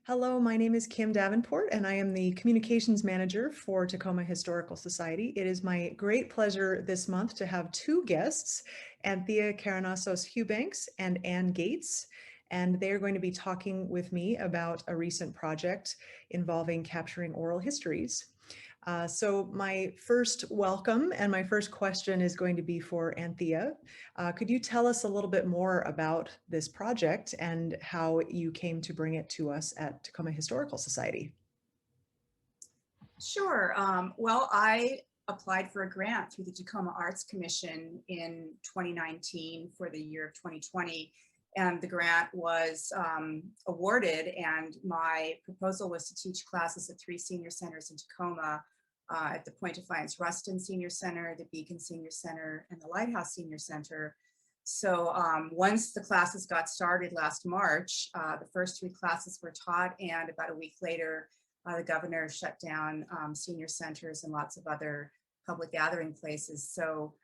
Hello, my name is Kim Davenport, and I am the Communications Manager for Tacoma Historical Society. It is my great pleasure this month to have two guests, Anthea Karanasos Hubanks and Ann Gates, and they are going to be talking with me about a recent project involving capturing oral histories. So my first welcome and my first question is going to be for Anthea. Could you tell us a little bit more about this project and how you came to bring it to us at Tacoma Historical Society? Sure. Well, I applied for a grant through the Tacoma Arts Commission in 2019 for the year of 2020. And the grant was awarded, and my proposal was to teach classes at 3 senior centers in Tacoma, at the Point Defiance Ruston Senior Center, the Beacon Senior Center, and the Lighthouse Senior Center. So once the classes got started last March, the first 3 classes were taught, and about a week later, the governor shut down senior centers and lots of other public gathering places. So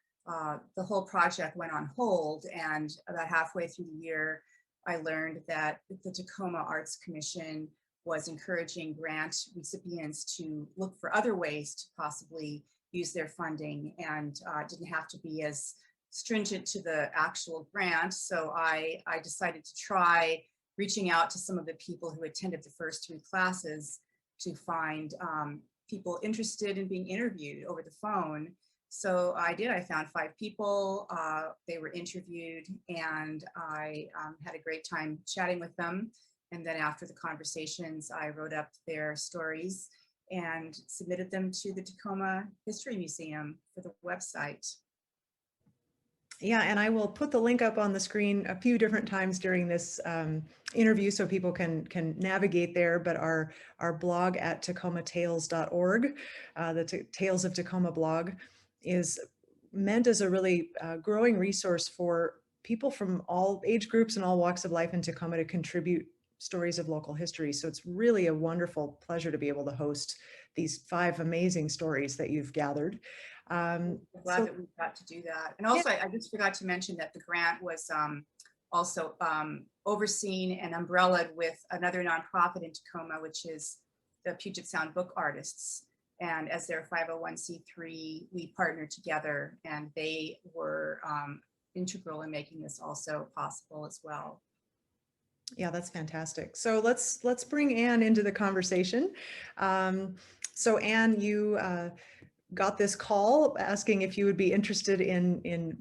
the whole project went on hold, and about halfway through the year, I learned that the Tacoma Arts Commission was encouraging grant recipients to look for other ways to possibly use their funding, and didn't have to be as stringent to the actual grant. So I decided to try reaching out to some of the people who attended the first 3 classes to find people interested in being interviewed over the phone. So I did. I found 5 people. They were interviewed, and I had a great time chatting with them. And then after the conversations, I wrote up their stories and submitted them to the Tacoma History Museum for the website. Yeah, and I will put the link up on the screen a few different times during this interview so people can navigate there. But our blog at tacomatales.org, the Tales of Tacoma blog, is meant as a really growing resource for people from all age groups and all walks of life in Tacoma to contribute stories of local history. So it's really a wonderful pleasure to be able to host these 5 amazing stories that you've gathered. I'm glad that we got to do that. And also, I just forgot to mention that the grant was also overseen and umbrellaed with another nonprofit in Tacoma, which is the Puget Sound Book Artists. And as their 501c3, we partnered together, and they were integral in making this also possible as well. Yeah, that's fantastic. So let's bring Ann into the conversation. So Ann, you got this call asking if you would be interested in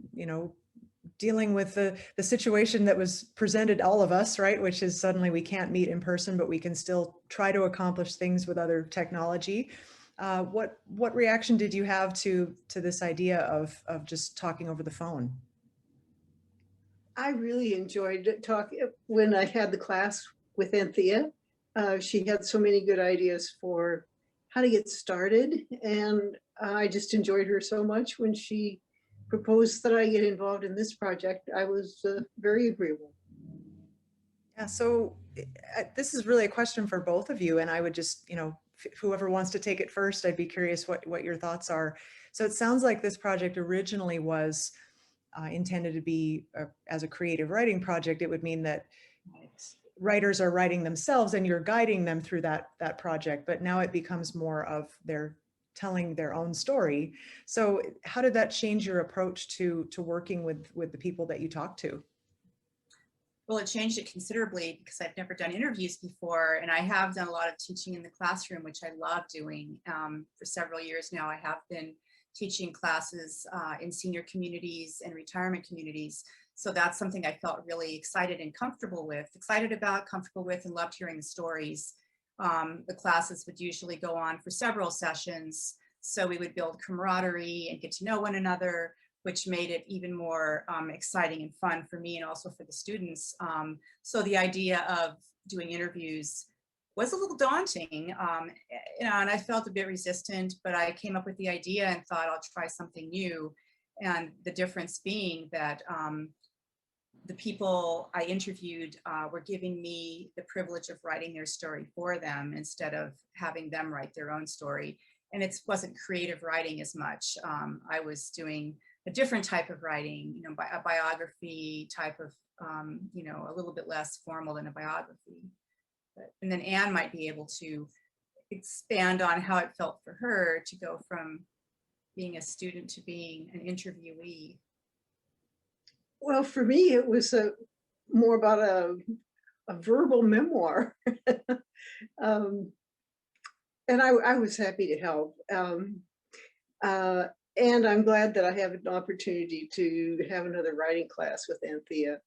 dealing with the situation that was presented all of us, right? Which is suddenly we can't meet in person, but we can still try to accomplish things with other technology. What reaction did you have to this idea of just talking over the phone? I really enjoyed talking when I had the class with Anthea. She had so many good ideas for how to get started, and I just enjoyed her so much when she proposed that I get involved in this project. I was very agreeable. Yeah, so this is really a question for both of you, and I would just, whoever wants to take it first, I'd be curious what your thoughts are. So it sounds like this project originally was intended to be as a creative writing project. It would mean that writers are writing themselves and you're guiding them through that project, but now it becomes more of their telling their own story. So how did that change your approach to working with the people that you talk to? Well, it changed it considerably because I've never done interviews before, and I have done a lot of teaching in the classroom, which I love doing. For several years now, I have been teaching classes in senior communities and retirement communities. So that's something I felt really excited and comfortable with, and loved hearing the stories. The classes would usually go on for several sessions. So we would build camaraderie and get to know one another, which made it even more exciting and fun for me and also for the students. So the idea of doing interviews was a little daunting, and I felt a bit resistant, but I came up with the idea and thought I'll try something new. And the difference being that the people I interviewed were giving me the privilege of writing their story for them instead of having them write their own story. And it wasn't creative writing as much. I was doing a different type of writing, a biography type of, a little bit less formal than a biography. And then Anne might be able to expand on how it felt for her to go from being a student to being an interviewee. Well, for me, it was more about a verbal memoir. And I was happy to help. And I'm glad that I have an opportunity to have another writing class with Anthea.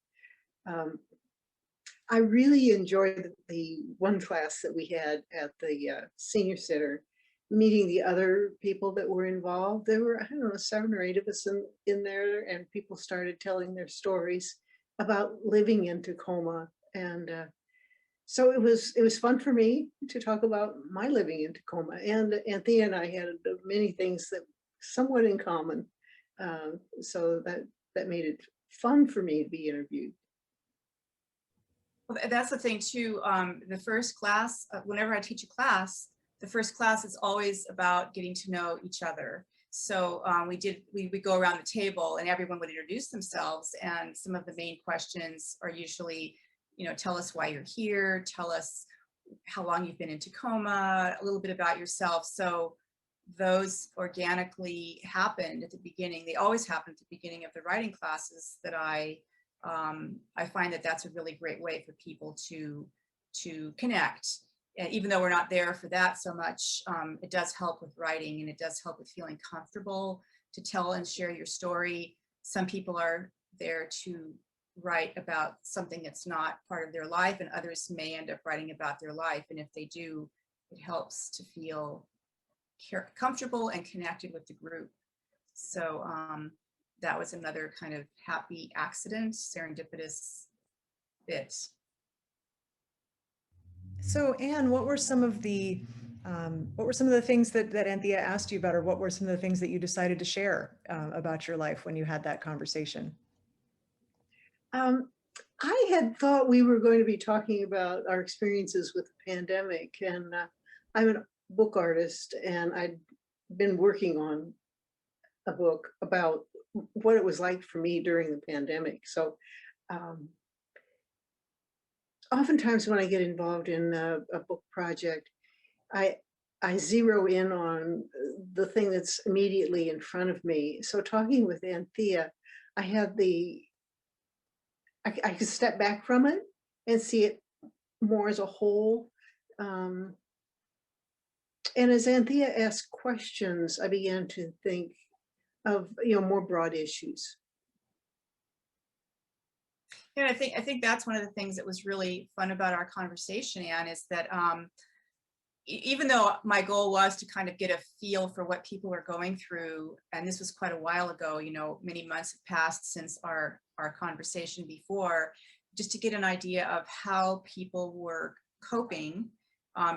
I really enjoyed the one class that we had at the Senior Center, meeting the other people that were involved. There were, I don't know, 7 or 8 of us in there, and people started telling their stories about living in Tacoma. And so it was fun for me to talk about my living in Tacoma. And Anthea and I had many things that somewhat in common. So that made it fun for me to be interviewed. Well, that's the thing too. The first class, whenever I teach a class, the first class is always about getting to know each other. So we go around the table and everyone would introduce themselves, and some of the main questions are usually, tell us why you're here, tell us how long you've been in Tacoma, a little bit about yourself. So those organically happened at the beginning. They always happen at the beginning of the writing classes that I find that that's a really great way for people to connect. And even though we're not there for that so much, it does help with writing, and it does help with feeling comfortable to tell and share your story. Some people are there to write about something that's not part of their life, and others may end up writing about their life. And if they do, it helps to feel comfortable and connected with the group. So that was another kind of happy accident, serendipitous bit. So Anne, what were some of the things that Anthea asked you about, or what were some of the things that you decided to share about your life when you had that conversation? I had thought we were going to be talking about our experiences with the pandemic, and I'm a book artist, and I'd been working on a book about what it was like for me during the pandemic. So oftentimes when I get involved in a book project, I zero in on the thing that's immediately in front of me. So talking with Anthea, I had I could step back from it and see it more as a whole. And as Anthea asked questions, I began to think of more broad issues. Yeah, I think that's one of the things that was really fun about our conversation, Anne, is that even though my goal was to kind of get a feel for what people were going through, and this was quite a while ago, many months have passed since our conversation before, just to get an idea of how people were coping,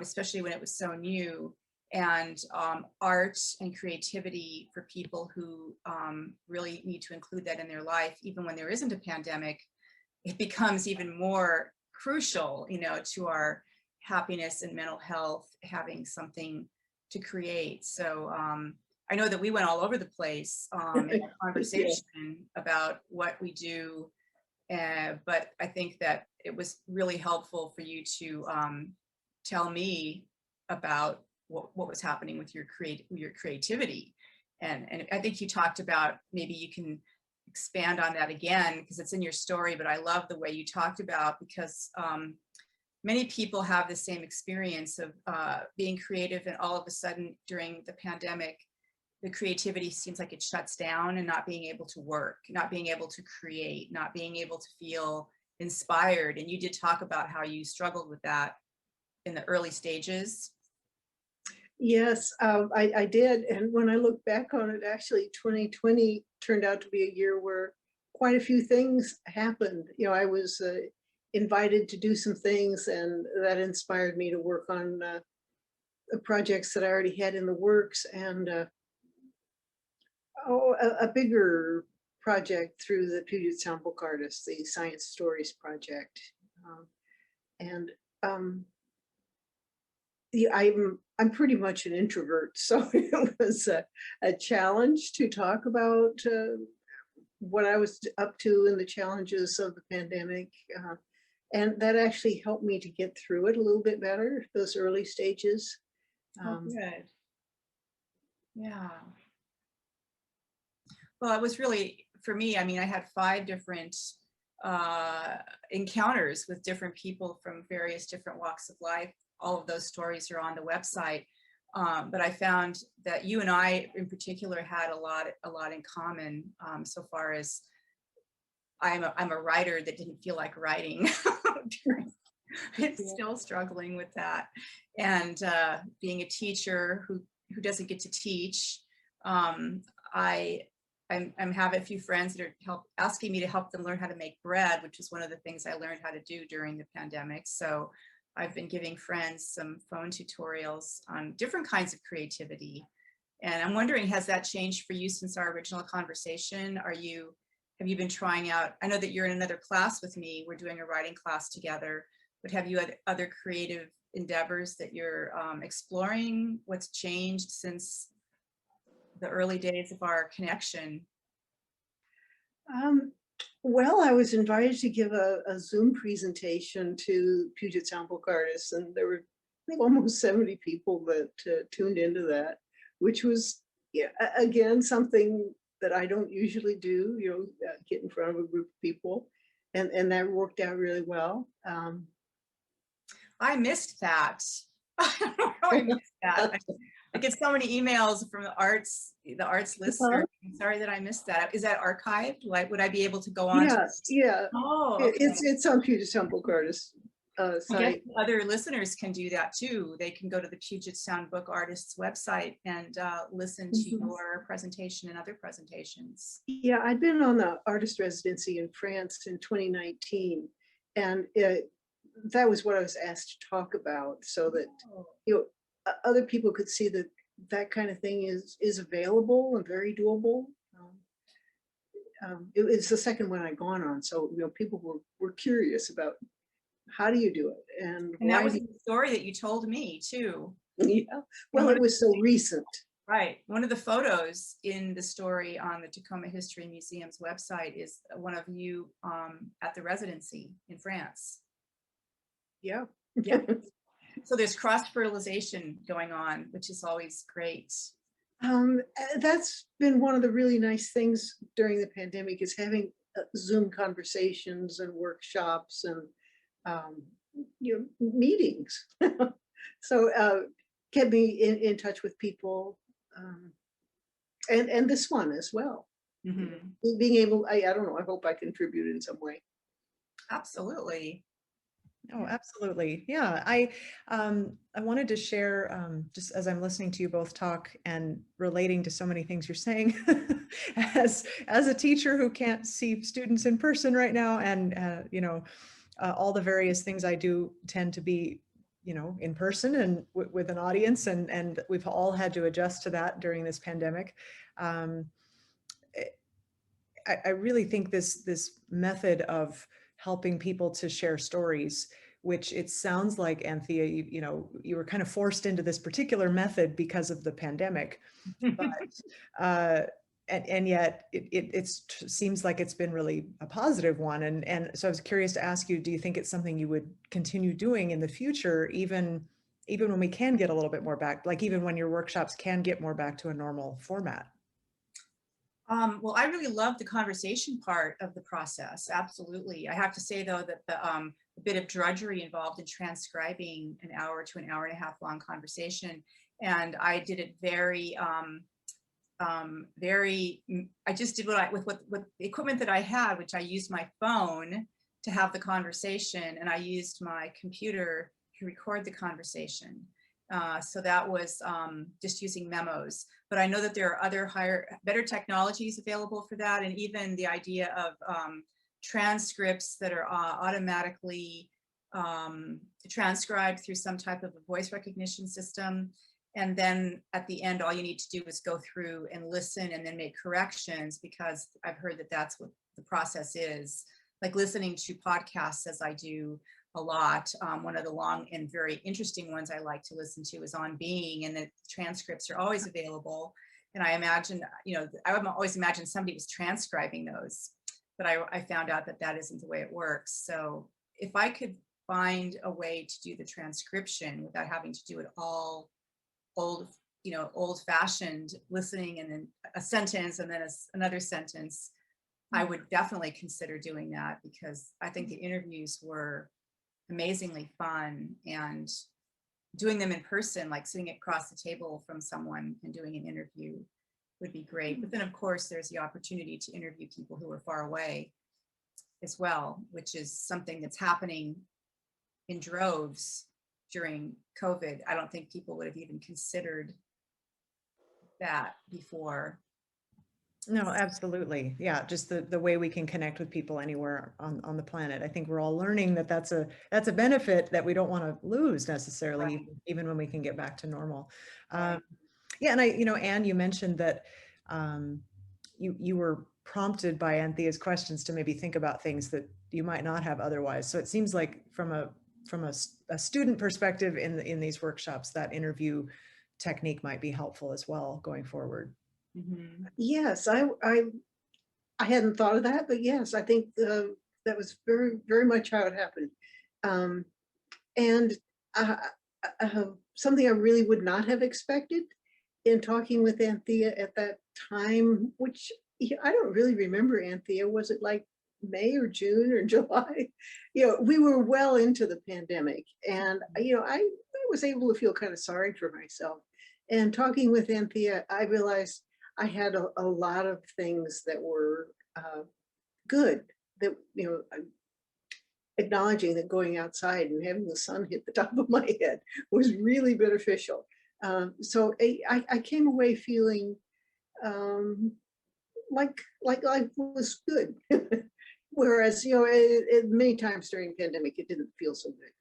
especially when it was so new, and art and creativity for people who really need to include that in their life, even when there isn't a pandemic. It becomes even more crucial, to our happiness and mental health, having something to create. So I know that we went all over the place in our conversation about what we do, but I think that it was really helpful for you to tell me about what was happening with your creativity. And I think you talked about, maybe you can expand on that again, because it's in your story, but I love the way you talked about, because many people have the same experience of being creative, and all of a sudden during the pandemic, the creativity seems like it shuts down, and not being able to work, not being able to create, not being able to feel inspired. And you did talk about how you struggled with that in the early stages. Yes, I did. And when I look back on it, actually 2020 turned out to be a year where quite a few things happened. I was invited to do some things, and that inspired me to work on projects that I already had in the works, and a bigger project through the Puget Sound Book Artists, the Science Stories project. I'm pretty much an introvert, so it was a challenge to talk about what I was up to and the challenges of the pandemic. And that actually helped me to get through it a little bit better, those early stages. Oh, good. Yeah. Well, it was really, for me, I mean, I had 5 different encounters with different people from various different walks of life. All of those stories are on the website. But I found that you and I in particular had a lot in common, so far as I'm a writer that didn't feel like writing. I'm still struggling with that. And being a teacher who doesn't get to teach, I'm having a few friends that are asking me to help them learn how to make bread, which is one of the things I learned how to do during the pandemic. So I've been giving friends some phone tutorials on different kinds of creativity. And I'm wondering, has that changed for you since our original conversation? Have you been trying out, I know that you're in another class with me, we're doing a writing class together, but have you had other creative endeavors that you're exploring? What's changed since the early days of our connection? Well, I was invited to give a Zoom presentation to Puget Sound Book Artists, and there were, I think, almost 70 people that tuned into that, which was, yeah, again, something that I don't usually do, get in front of a group of people, and that worked out really well. I missed that. I don't know how I missed that. I get so many emails from the ArtsListener. I'm sorry that I missed that. Is that archived? Would I be able to go on? Yeah. Oh, okay. It's on Puget Sound Book Artists site. I guess other listeners can do that too. They can go to the Puget Sound Book Artists website and listen to your presentation and other presentations. Yeah, I'd been on the artist residency in France in 2019, and that was what I was asked to talk about, so that other people could see that that kind of thing is available and very doable. It's the second one I'd gone on, so people were curious about how do you do it, and that was the story that you told me too. Yeah, well, it was so recent. Right. One of the photos in the story on the Tacoma History Museum's website is one of you at the residency in France. Yeah. Yeah. So there's cross-fertilization going on, which is always great. That's been one of the really nice things during the pandemic, is having Zoom conversations and workshops and meetings. So kept me in touch with people, and this one as well. Mm-hmm. Being able, I don't know, I hope I contributed in some way. Absolutely. Oh, absolutely. Yeah, I wanted to share, just as I'm listening to you both talk and relating to so many things you're saying, as a teacher who can't see students in person right now, and all the various things I do tend to be, in person and with an audience, and we've all had to adjust to that during this pandemic. I really think this method of helping people to share stories, which it sounds like, Anthea, you were kind of forced into this particular method because of the pandemic, but and yet it seems like it's been really a positive one. And so I was curious to ask you, do you think it's something you would continue doing in the future, even when we can get a little bit more back, like even when your workshops can get more back to a normal format? Well, I really love the conversation part of the process. Absolutely. I have to say, though, that the bit of drudgery involved in transcribing an hour to an hour and a half long conversation, and I did it very, I just did with the equipment that I had, which I used my phone to have the conversation, and I used my computer to record the conversation. So that was just using memos. But I know that there are other better technologies available for that. And even the idea of transcripts that are automatically transcribed through some type of a voice recognition system. And then at the end, all you need to do is go through and listen and then make corrections, because I've heard that that's what the process is. Like listening to podcasts, as I do a lot. One of the long and very interesting ones I like to listen to is On Being, and the transcripts are always available. And I imagine, I would always imagine somebody was transcribing those, but I found out that that isn't the way it works. So if I could find a way to do the transcription without having to do it all old fashioned listening and then a sentence and then another sentence, I would definitely consider doing that, because I think the interviews were amazingly fun, and doing them in person, like sitting across the table from someone and doing an interview, would be great. But then of course there's the opportunity to interview people who are far away as well, which is something that's happening in droves during COVID. I don't think people would have even considered that before. No, absolutely. Yeah, just the way we can connect with people anywhere on the planet. I think we're all learning that that's a benefit that we don't want to lose necessarily, Right. even when we can get back to normal. Right. Yeah, and Anne, you mentioned that you were prompted by Anthea's questions to maybe think about things that you might not have otherwise. So it seems like from a student perspective in these workshops, that interview technique might be helpful as well going forward. Mm-hmm. Yes, I hadn't thought of that, but yes, I think that was very, very much how it happened. And something I really would not have expected in talking with Anthea at that time, which I don't really remember, Anthea, was it like May or June or July? We were well into the pandemic, and I was able to feel kind of sorry for myself. And talking with Anthea, I realized I had a lot of things that were good, that, acknowledging that going outside and having the sun hit the top of my head was really beneficial. So I came away feeling like life was good. Whereas, many times during the pandemic, it didn't feel so good.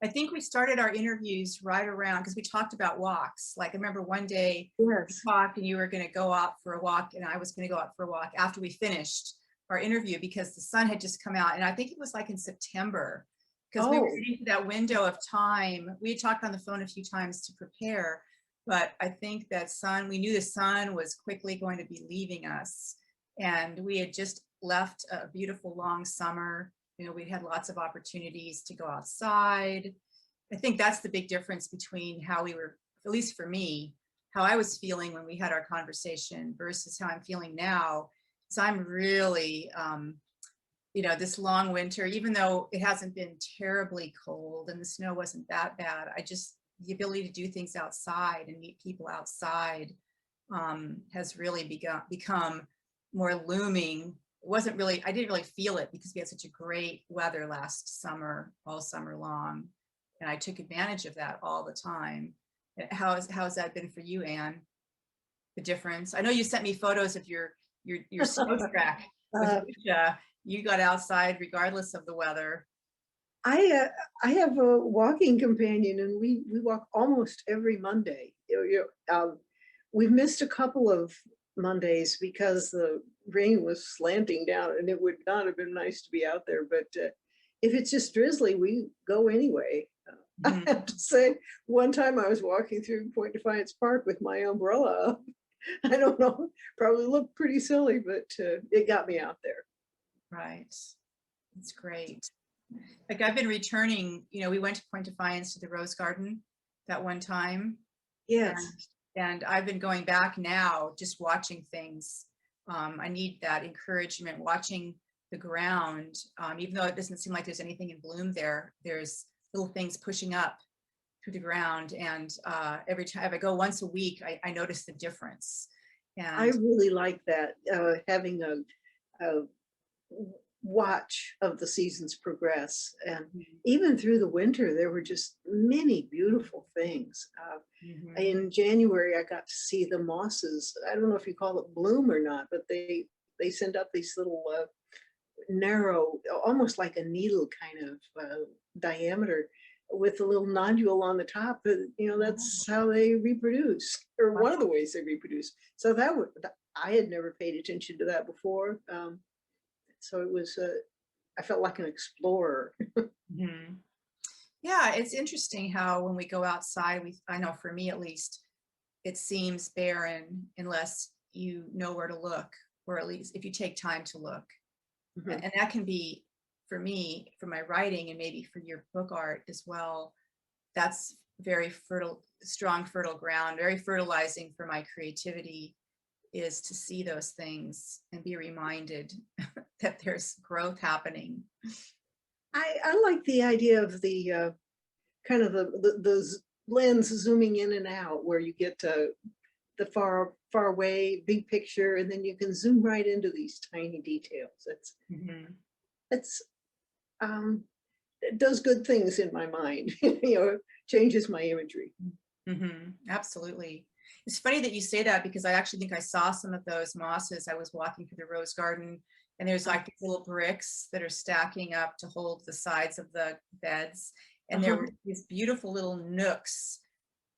I think we started our interviews right around, because we talked about walks. Like I remember one day Yes. we talked and you were going to go out for a walk and I was going to go out for a walk after we finished our interview, because the sun had just come out. And I think it was like in September, because we were into that window of time. We had talked on the phone a few times to prepare, but I think that we knew the sun was quickly going to be leaving us. And we had just left a beautiful long summer. We had lots of opportunities to go outside. I think that's the big difference between how we were, at least for me, how I was feeling when we had our conversation versus how I'm feeling now. So I'm really, this long winter, even though it hasn't been terribly cold and the snow wasn't that bad, the ability to do things outside and meet people outside has really become more looming. I didn't really feel it because we had such a great weather last summer, all summer long. And I took advantage of that all the time. How has that been for you, Anne? The difference? I know you sent me photos of your snow track, which you got outside regardless of the weather. I have a walking companion, and we walk almost every Monday. We've missed a couple of Mondays because the rain was slanting down and it would not have been nice to be out there, but if it's just drizzly, we go anyway. I have to say, one time I was walking through Point Defiance Park with my umbrella up. I don't know, probably looked pretty silly, but it got me out there. Right, that's great. Like I've been returning, we went to Point Defiance to the Rose Garden that one time. Yes. And I've been going back now, just watching things. I need that encouragement, watching the ground. Even though it doesn't seem like there's anything in bloom there, there's little things pushing up through the ground. And every time, if I go once a week, I notice the difference. And I really like that, having a watch of the seasons progress. And even through the winter, there were just many beautiful things. In January, I got to see the mosses. I don't know if you call it bloom or not, but they send up these little narrow, almost like a needle kind of diameter, with a little nodule on the top. That's how they reproduce, or one of the ways they reproduce. So I had never paid attention to that before. So it was, I felt like an explorer. Yeah, it's interesting how when we go outside, I know for me at least, it seems barren unless you know where to look, or at least if you take time to look. And that can be for me, for my writing, and maybe for your book art as well, that's very fertile, strong, fertile ground, very fertilizing for my creativity, is to see those things and be reminded that there's growth happening. I like the idea of the kind of the lens zooming in and out, where you get to the far away big picture, and then you can zoom right into these tiny details. It's it does good things in my mind. Changes my imagery. Absolutely. It's funny that you say that, because I actually think I saw some of those mosses. I was walking through the rose garden, and there's like these little bricks that are stacking up to hold the sides of the beds. And there were these beautiful little nooks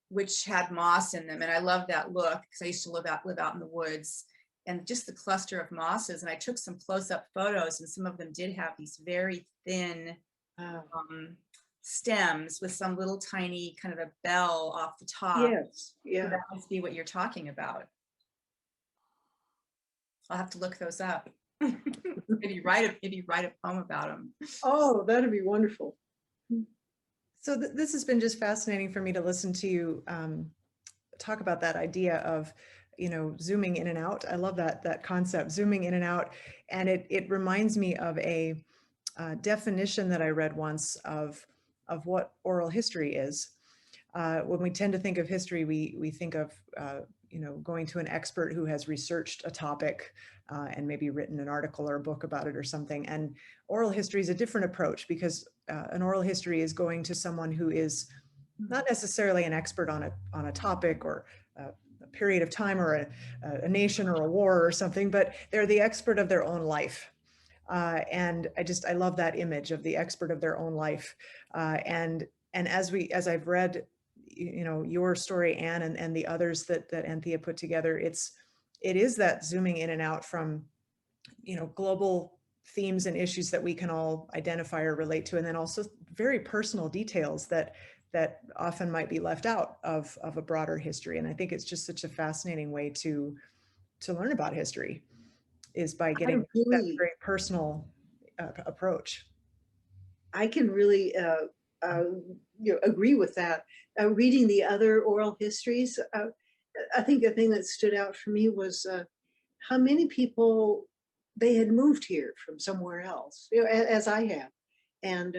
which had moss in them. And I love that look, because I used to live out in the woods, and just the cluster of mosses. And I took some close-up photos, and some of them did have these very thin stems with some little tiny kind of a bell off the top. Yes, yeah. So that must be what you're talking about. I'll have to look those up. maybe write a poem about them. Oh, that'd be wonderful. So this has been just fascinating for me to listen to you talk about that idea of, zooming in and out. I love that concept, zooming in and out. And it reminds me of a definition that I read once of what oral history is. When we tend to think of history, we think of going to an expert who has researched a topic and maybe written an article or a book about it or something. And oral history is a different approach, because an oral history is going to someone who is not necessarily an expert on a topic or a period of time or a nation or a war or something, but they're the expert of their own life. And I love that image of the expert of their own life. And as I've read, your story, Anne, and the others that Anthea put together, it is that zooming in and out from, global themes and issues that we can all identify or relate to, and then also very personal details that often might be left out of a broader history. And I think it's just such a fascinating way to learn about history, is by getting that very personal approach. I can really agree with that. Reading the other oral histories, I think the thing that stood out for me was how many people they had moved here from somewhere else, as I have. And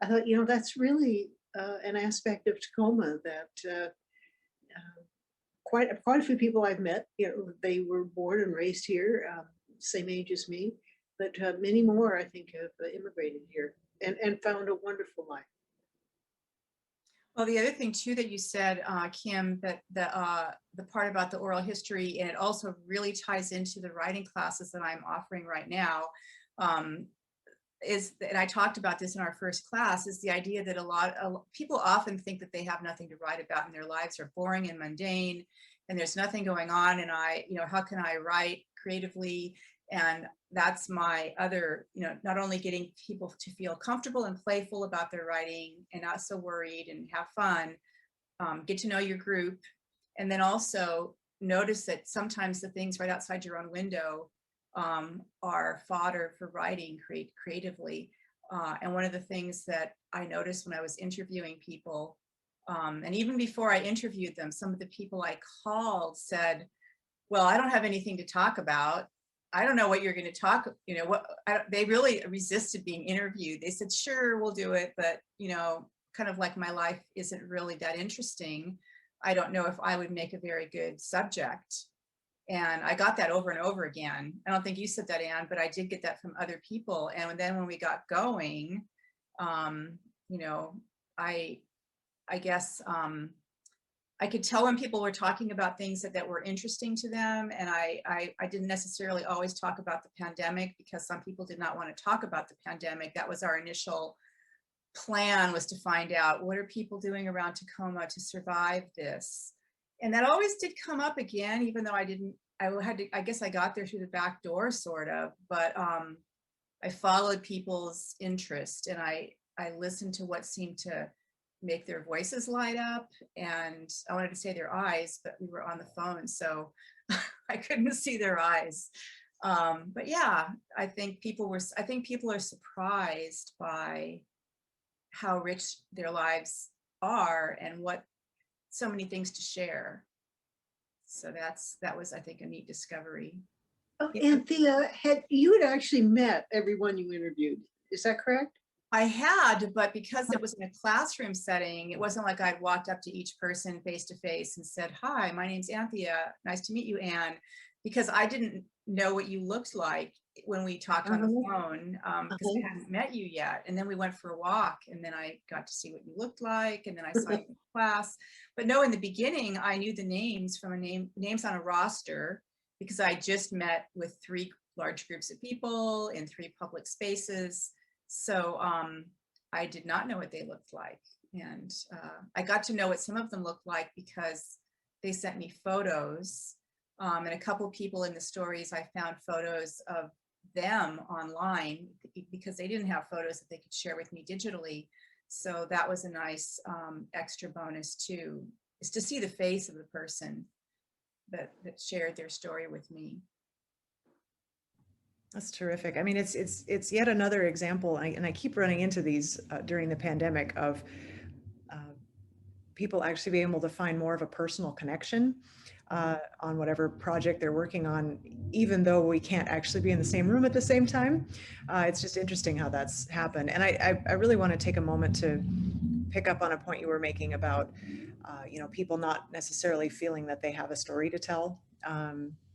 I thought, that's really an aspect of Tacoma that quite a few people I've met, they were born and raised here, same age as me, but many more, I think, have immigrated here and found a wonderful life. Well, the other thing too that you said, Kim, that the part about the oral history, and it also really ties into the writing classes that I'm offering right now, is, and I talked about this in our first class, is the idea that a lot of people often think that they have nothing to write about, and their lives are boring and mundane, and there's nothing going on, and how can I write creatively? And that's my other, not only getting people to feel comfortable and playful about their writing and not so worried and have fun, get to know your group, and then also notice that sometimes the things right outside your own window are fodder for writing creatively. And one of the things that I noticed when I was interviewing people, and even before I interviewed them, some of the people I called said, well, I don't have anything to talk about. I don't know what you're going to talk, they really resisted being interviewed. They said, sure, we'll do it. But, kind of like, my life isn't really that interesting. I don't know if I would make a very good subject. And I got that over and over again. I don't think you said that, Anne, but I did get that from other people. And then when we got going, I guess, I could tell when people were talking about things that were interesting to them. And I didn't necessarily always talk about the pandemic, because some people did not want to talk about the pandemic. That was our initial plan, was to find out, what are people doing around Tacoma to survive this? And that always did come up again, even though I guess I got there through the back door, sort of, but I followed people's interest, and I listened to what seemed to make their voices light up, and I wanted to say their eyes, but we were on the phone, so I couldn't see their eyes. But yeah, I think people are surprised by how rich their lives are and what so many things to share. So that was, I think, a neat discovery. Oh, Yeah. Anthea, you had actually met everyone you interviewed. Is that correct? I had, but because it was in a classroom setting, it wasn't like I'd walked up to each person face to face and said, "Hi, my name's Anthea. Nice to meet you, Anne," because I didn't know what you looked like when we talked on the phone, because I hadn't met you yet. And then we went for a walk, and then I got to see what you looked like, and then I saw you in class. But no, in the beginning, I knew the names from names on a roster, because I just met with 3 large groups of people in 3 public spaces. So I did not know what they looked like. And I got to know what some of them looked like because they sent me photos. And a couple of people in the stories, I found photos of them online because they didn't have photos that they could share with me digitally. So that was a nice extra bonus too, is to see the face of the person that shared their story with me. That's terrific. I mean, it's yet another example, and I keep running into these during the pandemic of people actually being able to find more of a personal connection on whatever project they're working on, even though we can't actually be in the same room at the same time. It's just interesting how that's happened. And I really want to take a moment to pick up on a point you were making about people not necessarily feeling that they have a story to tell,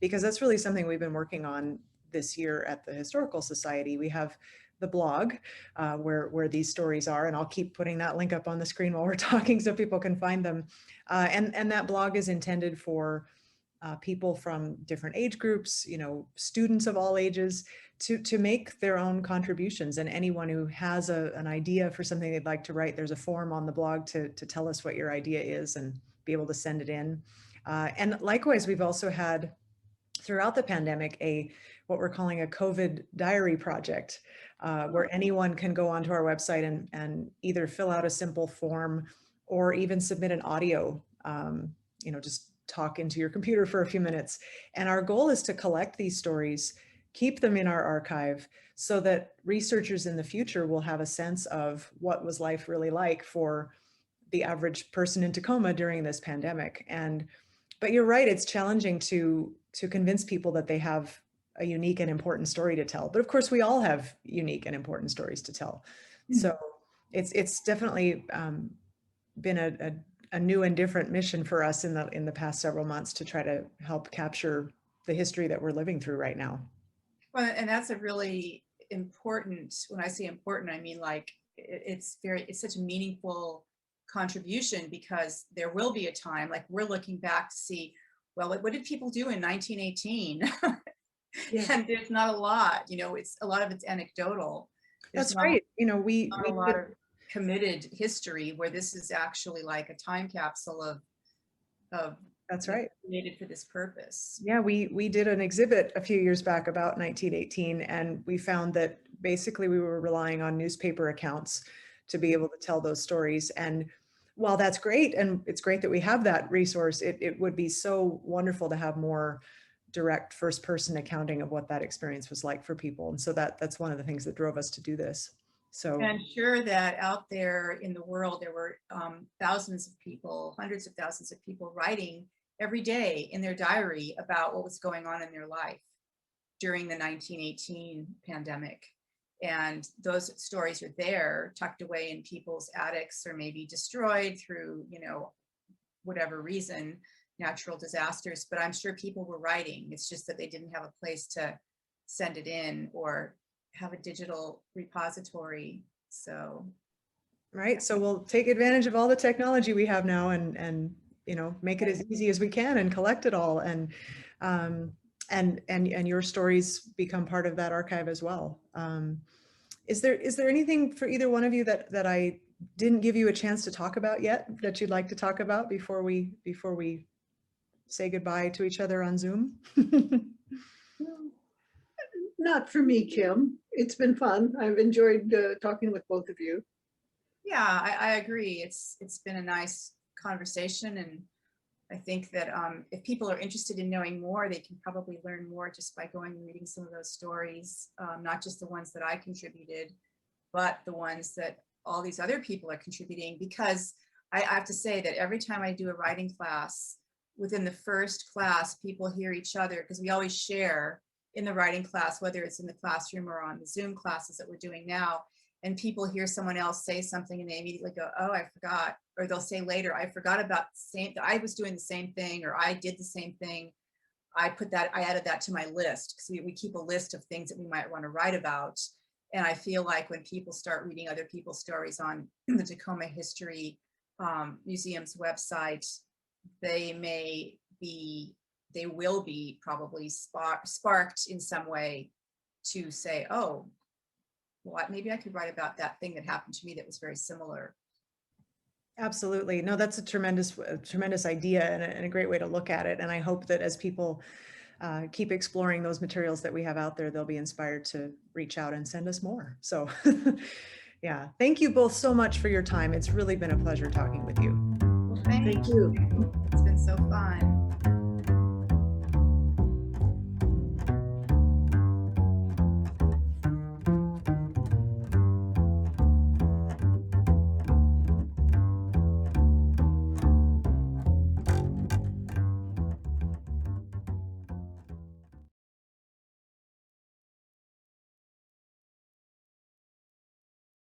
because that's really something we've been working on this year at the Historical Society. We have the blog where these stories are, and I'll keep putting that link up on the screen while we're talking so people can find them. And that blog is intended for people from different age groups, students of all ages, to make their own contributions. And anyone who has an idea for something they'd like to write, there's a form on the blog to tell us what your idea is and be able to send it in. And likewise, we've also had throughout the pandemic what we're calling a COVID diary project, where anyone can go onto our website and either fill out a simple form or even submit an audio, just talk into your computer for a few minutes. And our goal is to collect these stories, keep them in our archive so that researchers in the future will have a sense of what was life really like for the average person in Tacoma during this pandemic. But you're right, it's challenging to convince people that they have a unique and important story to tell. But of course, we all have unique and important stories to tell. Mm-hmm. So it's definitely been a new and different mission for us in the past several months to try to help capture the history that we're living through right now. Well, and that's a really important, when I say important, I mean like it's such a meaningful contribution, because there will be a time, like we're looking back to see, well, what did people do in 1918? Yeah. And there's not a lot, it's a lot of it's anecdotal. That's right. We a lot of committed history where this is actually like a time capsule of that's right, created for this purpose. Yeah, we did an exhibit a few years back about 1918, and we found that basically we were relying on newspaper accounts to be able to tell those stories. And while that's great, and it's great that we have that resource, it would be so wonderful to have more direct first-person accounting of what that experience was like for people. And so that's one of the things that drove us to do this. So I'm sure that out there in the world, there were thousands of people, hundreds of thousands of people writing every day in their diary about what was going on in their life during the 1918 pandemic. And those stories are there, tucked away in people's attics, or maybe destroyed through, whatever reason, natural disasters. But I'm sure people were writing. It's just that they didn't have a place to send it in or have a digital repository. So right, so we'll take advantage of all the technology we have now and make it as easy as we can and collect it all, and your stories become part of that archive as well. Is there anything for either one of you that I didn't give you a chance to talk about yet that you'd like to talk about before we say goodbye to each other on Zoom? Not for me, Kim. It's been fun. I've enjoyed talking with both of you. Yeah, I agree. It's been a nice conversation, and I think that if people are interested in knowing more, they can probably learn more just by going and reading some of those stories, not just the ones that I contributed, but the ones that all these other people are contributing. Because I have to say that every time I do a writing class, within the first class, people hear each other, because we always share in the writing class, whether it's in the classroom or on the Zoom classes that we're doing now. And people hear someone else say something and they immediately go, oh, I forgot. Or they'll say later, I forgot about the same, I was doing the same thing, or I did the same thing. I added that to my list, because we keep a list of things that we might want to write about. And I feel like when people start reading other people's stories on the Tacoma History Museum's website, they will be probably sparked in some way to say, oh, well, maybe I could write about that thing that happened to me that was very similar. Absolutely. No, that's a tremendous idea and a great way to look at it. And I hope that as people keep exploring those materials that we have out there, they'll be inspired to reach out and send us more. So yeah, thank you both so much for your time. It's really been a pleasure talking with you. Well, Thank you. It's been so fun.